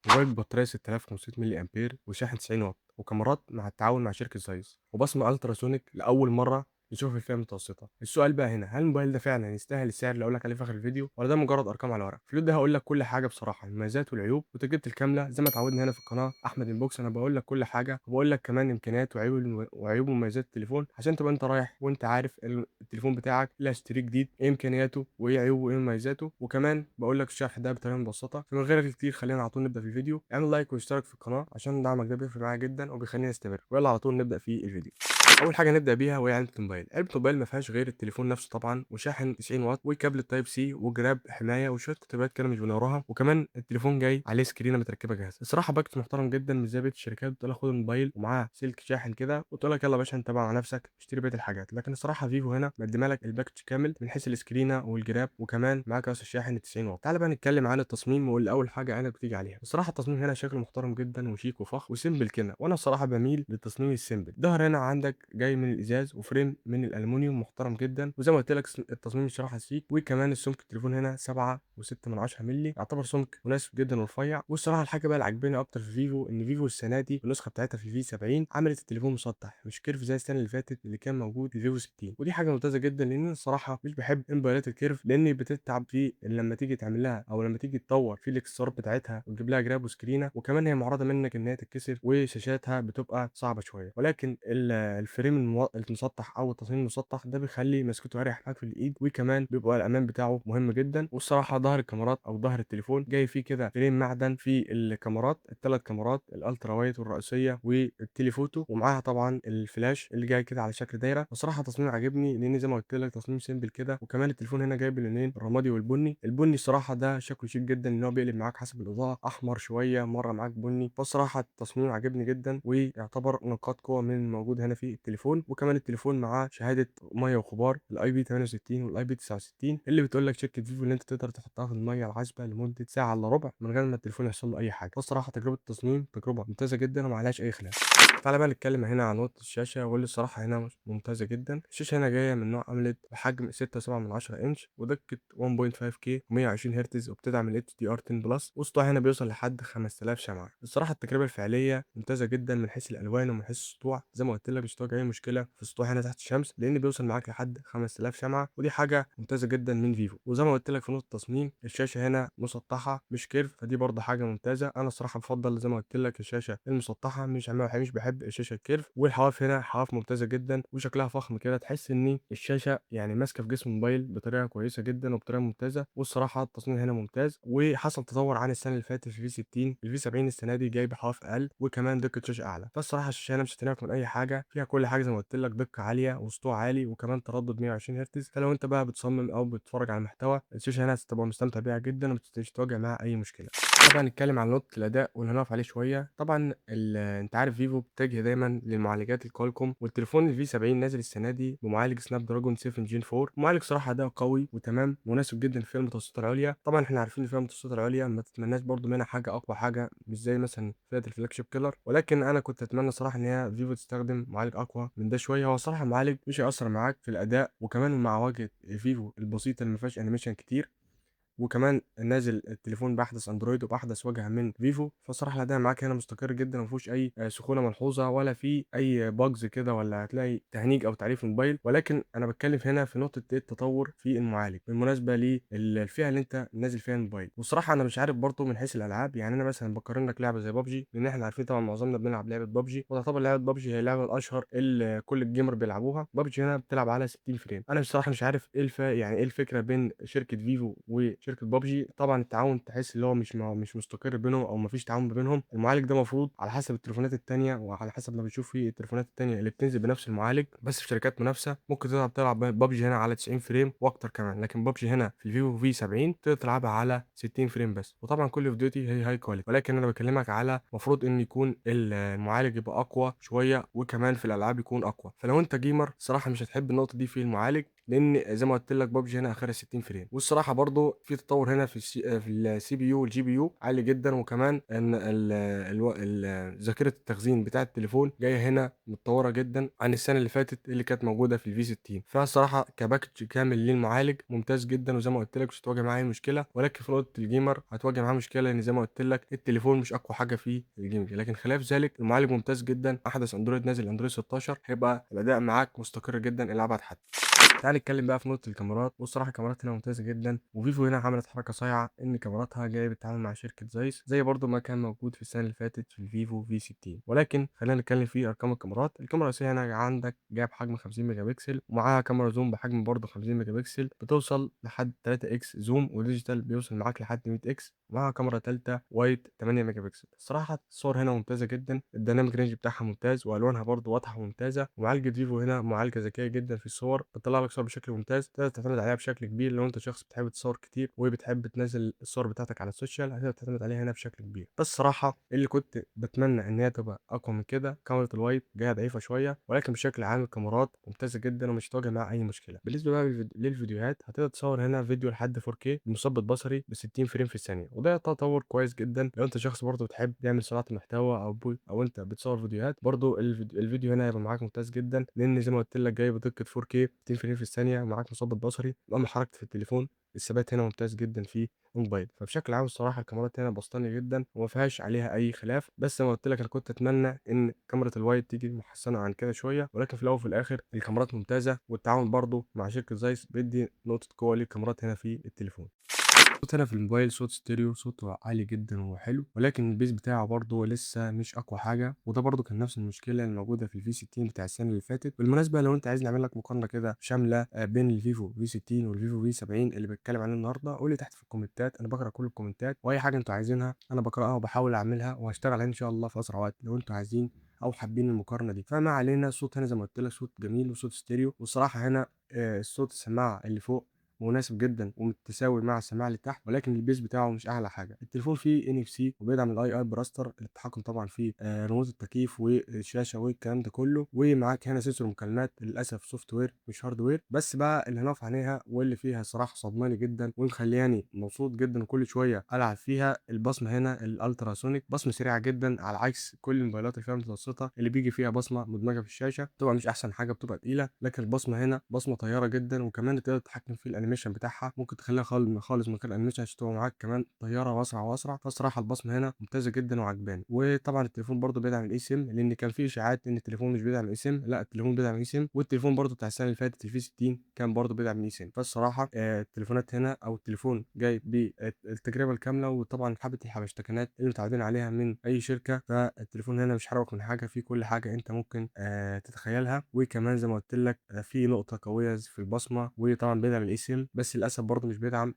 موبايل ببطارية 6500 ملي أمبير وشاحن 90 واط وكاميرات مع التعاون مع شركة زايس وبصمة التراسونيك لأول مرة نشوف الفئة المتوسطة. السؤال بقى هنا، هل الموبايل ده فعلا يستاهل السعر اللي اقول لك عليه في اخر الفيديو ولا ده مجرد ارقام على ورق؟ في الفيديو ده هقول لك كل حاجه بصراحه، المميزات والعيوب وتجربتي الكامله زي ما اتعودنا هنا في القناه احمد انبوكس. انا بقول لك كل حاجه وبقول لك كمان امكانيات وعيوب ومميزات التليفون عشان تبقى انت رايح وانت عارف التليفون بتاعك اللي هتشتريه جديد ايه امكانياته وايه عيوبه وايه مميزاته. وكمان بقول لك الشرح ده بطريقه مبسطه. فمن غير كتير خلينا على طول نبدا في الفيديو. اعمل لايك واشترك في القناه عشان دعمك ده بيفرق معايا جدا وبيخليني استمر. ويلا على طول نبدا في الفيديو. اول حاجه نبدا بيها وهي علبه الموبايل. علبه الموبايل ما فيهاش غير التليفون نفسه طبعا وشاحن 90 واط وكابل تايب سي وجراب حمايه وشويه كتيبات كده مش بنوراها. وكمان التليفون جاي عليه سكرينه متركبه جاهزه. الصراحه باكت محترم جدا، مش زي بقيه الشركات بتقول لك خد الموبايل ومعاه سلك شاحن كده وتقول لك يلا يا باشا انت بقى على نفسك اشتري بقيه الحاجات. لكن الصراحه فيفو هنا مقدمه لك الباكج كامل من حيث السكرينه والجراب وكمان معاه كاس الشاحن ال 90 واط. تعال بقى نتكلم عن التصميم واللي اول حاجه عينك بتيجي عليها. الصراحه التصميم هنا شكله محترم جدا وشيك وفخم وسيمبل كده، وانا الصراحه بميل للتصميم السيمبل. ظهر هنا عندك جاي من الازاز وفريم من الالومنيوم محترم جدا، وزي ما قلت لك التصميم الصراحه شيك. وكمان السمك التليفون هنا 7.6 مللي، يعتبر سمك مناسب جدا ورفيع. والصراحه الحاجه بقى اللي عجباني اكتر في فيفو ان فيفو السنه دي النسخه بتاعتها في الفي 70 عملت التليفون مسطح مش كيرف زي السنه اللي فاتت اللي كان موجود في فيفو 60. ودي حاجه ممتازه جدا لان أنا الصراحه مش بحب موبايلات الكيرف لان بتتعب فيه لما تيجي تعمل لها او لما تيجي تطور في الاكسسوارات بتاعتها وتجيب لها جراب وسكرينه. وكمان هي معرضه منك ان هي تتكسر وشاشاتها بتبقى صعبه شويه. ولكن الفريم المسطح او التصميم المسطح ده بيخلي مسكته اريح معاك في الايد، وكمان بيبقى الامان بتاعه مهم جدا. والصراحه ظهر الكاميرات او ظهر التليفون جاي فيه كده فريم معدن في الكاميرات، الثلاث كاميرات الالترا وايت والرئيسيه والتليفوتو، ومعاها طبعا الفلاش اللي جاي كده على شكل دايره. بصراحه تصميم عجبني لان زي ما قلت لك تصميم سيمبل كده. وكمان التليفون هنا جايب اللونين الرمادي والبني. البني الصراحه ده شكله شيك جدا لان هو بيقلب معاك حسب الاضاءه احمر شويه مره معاك بني. فالصراحه التصميم عجبني جدا ويعتبر نقاط قوه من الموجود هنا في التليفون. وكمان التليفون معاه شهاده ميه وخبار الاي بي 68 والاي بي 69 اللي بتقول لك شركه فيفو ان انت تقدر تحطها في الميه العذبه لمده ساعه الا ربع من غير ما التليفون يحصل له اي حاجه. فالصراحه تجربه التصميم تجربه ممتازه جدا وما عليهاش اي خلاف. تعالى بقى نتكلم هنا عن نقطة الشاشة واللي الصراحة هنا ممتازة جدا. الشاشة هنا جاية من نوع أموليد بحجم 6.7 إنش ودقة 1.5K و120 هرتز وبتدعم ال HDR10 بلس، وسطوع هنا بيوصل لحد 5000 شمعة. الصراحة التجربة الفعلية ممتازة جدا من حيث الألوان ومن حيث السطوع. زي ما قلت لك السطوع جاي مشكلة في السطوع هنا تحت الشمس لأن بيوصل معاك لحد 5000 شمعة، ودي حاجة ممتازة جدا من فيفو. وزي ما قلت لك في نقطة التصميم الشاشة هنا مسطحة مش كيرف، فدي برضه حاجة ممتازة. أنا الصراحة بفضل زي ما قلت لك الشاشة المسطحة، مش بحب الشاشة الكيرف. والحواف هنا حواف ممتازة جدا وشكلها فخم كده، تحس ان الشاشة يعني ماسكة في جسم الموبايل بطريقة كويسة جدا وبطريقة ممتازة. والصراحة التصميم هنا ممتاز وحصل تطور عن السنة اللي فاتت في 60. الفي 70 السنة دي جايب حواف اقل وكمان دقة شاشة اعلى. فالصراحة الشاشة هنا مش هتنافس من اي حاجة، فيها كل حاجة زي ما قلت لك، دقة عالية وسطوع عالي وكمان تردد 120 هرتز. فلو انت بقى بتصمم او بتتفرج على محتوى الشاشة هنا هتبقى مستمتع بيها جدا ومش تواجه معاها اي مشكلة. طبعا نتكلم عن نقطة الأداء واللي هنقف عليه شوية. طبعا أنت عارف فيفو بتتجه دايما للمعالجات الكوالكوم، والتليفون الفي 70 نازل السنة دي بمعالج سناب دراجون 7 جين 4. معالج صراحة أداء قوي وتمام مناسب جدا للفئة المتوسطة العليا. طبعا احنا عارفين الفئة المتوسطة العليا ما تتمناش برضو منها حاجة أقوى حاجة مش زي مثلا فئة الفلاج شيب كيلر، ولكن أنا كنت أتمنى صراحة إن هي فيفو تستخدم معالج أقوى من ده شوية. هو صراحة معالج مش هيأثر معاك في الأداء، وكمان مع واجهة فيفو البسيطة اللي ما فيهاش أنيميشن كتير، وكمان نازل التليفون باحدث اندرويد وباحدث واجهه من فيفو. فصراحه الاداء معاك هنا مستقر جدا وما فيهوش اي سخونه ملحوظه ولا في اي باجز كده ولا هتلاقي تهنيج او تعريف الموبايل. ولكن انا بتكلم هنا في نقطه التطور في المعالج بالمناسبه للفئه اللي انت نازل فيها الموبايل. والصراحه انا مش عارف برضه من حيث الالعاب. يعني انا مثلا بقارن لك لعبه زي بابجي لان احنا عارفين طبعا معظمنا بنلعب لعبه بابجي، وتعتبر لعبه بابجي هي اللعبه الاشهر اللي كل الجيمر بيلعبوها. بابجي هنا بتلعب على 60 فريم. انا بصراحه مش عارف ايه يعني ايه الفكره بين شركه فيفو وشركه بابجي. طبعا التعاون تحس اللي هو مش مستقر بينهم او مفيش تعاون ما بينهم. المعالج ده المفروض على حسب التليفونات التانية وعلى حسب ما بنشوف في التليفونات التانية اللي بتنزل بنفس المعالج بس في شركات منافسه ممكن تلعب بابجي هنا على 90 فريم واكتر كمان، لكن بابجي هنا في الفيفو في 70 تقدر تلعبها على 60 فريم بس. وطبعا كل اوف ديوتي هي هاي كواليتي، ولكن انا بكلمك على المفروض ان يكون المعالج يبقى اقوى شويه وكمان في الالعاب يكون اقوى. فلو انت جيمر صراحه مش هتحب النقطه دي في المعالج لان زي ما قلت لك ببجي هنا اخرها 60 فريم. والصراحه برضو في تطور هنا في السي بي يو والجي بي يو عالي جدا، وكمان ان ذاكره التخزين بتاع التليفون جايه هنا متطوره جدا عن السنه اللي فاتت اللي كانت موجوده في الفي 60. فالصراحه كباكج كامل للمعالج ممتاز جدا، وزي ما قلت لك مش هتواجه معاه اي مشكله، ولكن في نقطه الجيمر هتواجه معاه مشكله، لان زي ما قلت لك التليفون مش اقوى حاجه في الجيمنج. لكن خلاف ذلك المعالج ممتاز جدا، احدث اندرويد نازل اندرويد 16 هيبقى الاداء معاك مستقر جدا الى ابعد حد. تعال نتكلم بقى في نقطة الكاميرات. والصراحة الكاميرات هنا ممتازة جدا، وفيفو هنا عملت حركة صايعة إن كاميراتها جاية بالتعاون مع شركة زيس، زي برضو ما كان موجود في السنة اللي فاتت في الفيفو في 60. ولكن خلينا نتكلم في أرقام الكاميرات. الكاميرا الرئيسية هنا عندك جايب حجم 50 ميجا بكسل، ومعاها كاميرا زوم بحجم برضو 50 ميجا بكسل، بتوصل لحد 3 اكس زوم، وديجيتال بيوصل معاك لحد 100 اكس، ومعاها كاميرا تالتة وايد 8 ميجا بكسل. الصراحة الصور هنا ممتازة جدا، الديناميك رينج بتاعها ممتاز، والوانها برضو واضحة وممتازة. ومعالجة فيفو هنا معالجة ذكية جدا في الصور، بتطلع لك صور بشكل ممتاز، تقدر تعتمد عليها بشكل كبير. لو انت شخص بتحب تصور كتير وبتحب تنزل الصور بتاعتك على السوشيال، هتقدر تعتمد عليها هنا بشكل كبير. بس صراحة اللي كنت بتمنى ان هي تبقى اقوى من كده، كاميرا الوايد جايه ضعيفة شوية، ولكن بشكل عام الكاميرات ممتازة جدا ومش هتواجه معاها اي مشكلة. بالنسبة بقى للفيديوهات، هتقدر تصور هنا فيديو لحد 4K بمثبت بصري ب 60 فريم في الثانية، وده تطور كويس جدا لو انت شخص برضه بتحب تعمل صناعة محتوى او انت بتصور فيديوهات. برضه الفيديو هنا هيبقى معاك ممتاز جدا، لان زي ما قلت لك جاي بدقة 4K 60 فريم في الثانية، ومعاك مثبت بصري. واما حركة في التليفون، الثبات هنا ممتاز جدا في الموبايل. فبشكل عام الصراحه الكاميرات هنا بسطاني جدا وما فيهاش عليها اي خلاف. بس زي ما قلت لك انا كنت اتمنى ان كاميرا الوايد تيجي محسنه عن كده شويه، ولكن في الاول وفي الاخر الكاميرات ممتازه، والتعاون برضو مع شركه زايس بيدي نقطه قوه للكاميرات هنا في التليفون. الصوت هنا في الموبايل صوت ستيريو، صوته عالي جدا وحلو، ولكن البيس بتاعه برضه لسه مش اقوى حاجه، وده برضه كان نفس المشكله اللي موجوده في الفي 60 بتاع السنه اللي فاتت. بالمناسبه لو انت عايز نعمل لك مقارنه كده شامله بين الفيفو في 60 والفيفو في 70 اللي بتكلم عليه النهارده، قول لي تحت في الكومنتات، انا بقرا كل الكومنتات، واي حاجه انتوا عايزينها انا بقراها وبحاول اعملها وهشتغل عليها ان شاء الله في اسرع وقت لو انتوا عايزين او حابين المقارنه دي. فما علينا، الصوت هنا زي ما قلت لك صوت جميل وصوت ستيريو. والصراحه هنا الصوت السماعه اللي فوق مناسب جدا ومتساوي مع السماعه اللي تحت، ولكن البيس بتاعه مش اعلى حاجه. التليفون فيه ان اف سي وبيدعم الاي اي براستر، التحكم طبعا فيه ريموت التكييف والشاشه والكلام ده كله. ومعاك هنا سنسور مكالمات، للاسف سوفت وير مش هاردوير. بس بقى اللي هنقف عليها واللي فيها صراحه صدماني جدا ومخلياني مبسوط جدا وكل شويه العب فيها، البصمه هنا الالترا سونيك، بصمه سريعه جدا على عكس كل الموبايلات الفئه المتوسطه اللي بيجي فيها بصمه مدمجه في الشاشه، طبعا مش احسن حاجه، بتبقى تقيله. لكن البصمه هنا بصمه طياره جدا، وكمان تقدر تتحكم في الانيميشن بتاعها، ممكن تخليها خالص من غير انيميشن عشان تبقى معاك كمان طياره واسرع واسرع. فالصراحه البصمه هنا ممتازه جدا وعجباني. وطبعا التليفون برضو بيدعم الاي سيم، لان كان في اشاعات ان التليفون مش بيدعم الاي سيم، لا التليفون بيدعم الاي سيم. والتليفون برضو بتاع السنه اللي فاتت الفي 60 كان برضو بيدعم الاي سيم. فالصراحه التليفونات هنا او التليفون جاي بالتجربه الكامله، وطبعا حبه الحبشتكنات اللي متعودين عليها من اي شركه. فالتليفون هنا مش حرق من حاجه، في كل حاجه انت ممكن تتخيلها. وكمان زي ما قلت لك في نقطه قويه في البصمه، وطبعا بيدعم الاي سيم، بس للاسف برضه مش بيدعم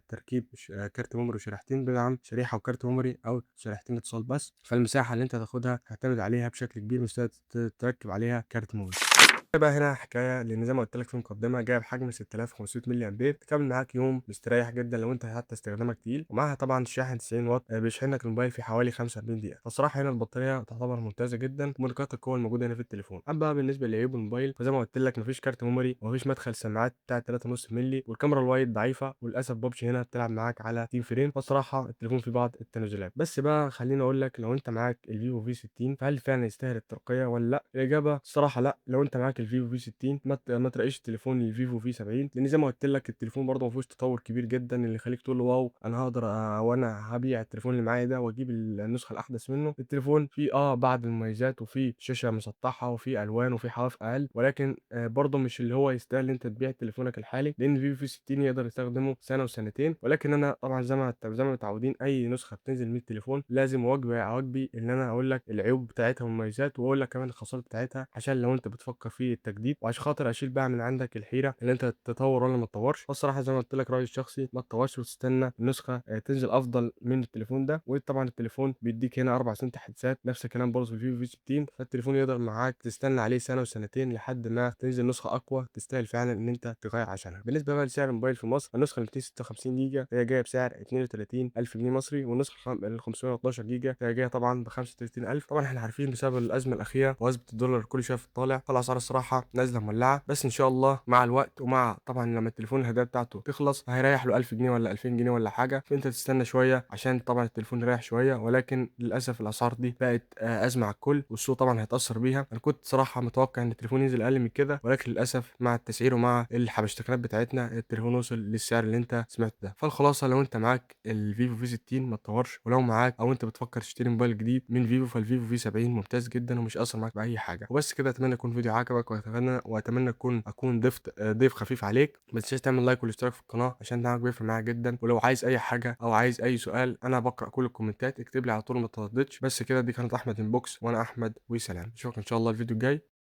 تركيب كارت ميموري وشريحتين، بيدعم شريحه وكارت ميموري او شريحتين اتصال بس. فالمساحه اللي انت هتاخدها هتعتمد عليها بشكل كبير، مش تركب عليها كارت ميموري. بقى هنا حكايه، لان زي ما قلت لك في المقدمه جايب حجم 6500 ملي امبير، تكمل معاك يوم مستريح جدا لو انت حتى استخدامك تقيل. ومعاها طبعا شاحن 90 واط بيشحن لك الموبايل في حوالي 45 دقيقه. فالصراحه هنا البطاريه تعتبر ممتازه جدا من نقاط القوه الموجوده هنا في التليفون. اما بقى بالنسبه لعيوب الموبايل، فزي ما قلت لك مفيش كارت ميموري ومفيش مدخل سماعات بتاع 3.5 مللي، والكاميرا الوايد ضعيفه، وللاسف ببجي هنا بتلعب معاك على 60 فريم. فالصراحه التليفون فيه بعض التنازلات. بس بقى خليني اقول لك، لو انت معاك الفيفو في 60 فهل فعلا يستاهل الترقيه ولا لا؟ الاجابه الصراحه لا. لو انت معاك الفيفو في 60 ما تلاقيش التليفون الفيفو في 70، لان زي ما قلت لك التليفون برضه ما فيهوش تطور كبير جدا اللي يخليك تقول له واو انا هقدر وانا هبيع التليفون اللي معايا ده واجيب النسخه الاحدث منه. التليفون فيه بعض المميزات، وفيه شاشه مسطحه، وفيه الوان، وفيه حواف اقل، ولكن برضه مش اللي هو يستاهل انت تبيع تليفونك الحالي، لان الفيفو في 60 يقدر يستخدمه سنه وسنتين. ولكن انا طبعا زي ما متعودين اي نسخه بتنزل من التليفون لازم واجبي ان انا اقول لك العيوب بتاعتها والمميزات، واقول لك كمان الخصائص بتاعتها، عشان لو انت بتفكر في التجديد، وعشان خاطر اشيل بقى من عندك الحيره اللي انت تطور ولا ما تطورش. فالصراحه زي ما قلت لك رايي الشخصي ما تطورش، وتستنى النسخه تنزل افضل من التليفون ده. وطبعا التليفون بيديك هنا 4 سنين تحديثات، نفس الكلام برضه في الفيفو في 60. فالتليفون يقدر معاك تستنى عليه سنه وسنتين لحد ما تنزل نسخه اقوى تستاهل فعلا ان انت تغير عشانها. بالنسبه بقى لسعر الموبايل في مصر، النسخه ال 256 جيجا هي جايه بسعر 32,000 جنيه مصري، والنسخه ال 512 جيجا هي جايه طبعا ب 35,000. طبعا احنا عارفين بسبب الازمه الاخيره وازمه الدولار كل شويه في الطالع، فالاسعار الصراحه بصراحه نازله مولعه، بس ان شاء الله مع الوقت ومع طبعا لما التليفون الهدايا بتاعته تخلص هيريح له 1000 جنيه ولا 2000 جنيه ولا حاجه، فانت تستنى شويه عشان طبعا التليفون يريح شويه. ولكن للاسف الاسعار دي بقت ازمه على الكل، والسوق طبعا هيتاثر بيها. انا كنت صراحه متوقع ان التليفون ينزل اقل من كده، ولكن للاسف مع التسعير ومع الحبشتكنات بتاعتنا التليفون وصل للسعر اللي انت سمعته ده. فالخلاصه لو انت معاك الفيفو في 60 ما تطورش، ولو معاك او انت بتفكر تشتري موبايل جديد من فيفو فالفيفو في 70 ممتاز جدا ومش اثر معاك باي حاجه. وبس كده، اتمنى يكون الفيديو عجبك، واتمنى اكون ضفت ضيف خفيف عليك. ما تنساش تعمل لايك والاشتراك في القناه عشان دعمك بيفرق معايا جدا. ولو عايز اي حاجه او عايز اي سؤال انا بقرا كل الكومنتات، اكتب لي على طول ما ترددش. بس كده، دي كانت احمد انبوكس، وانا احمد، وسلام. اشوفك ان شاء الله الفيديو الجاي.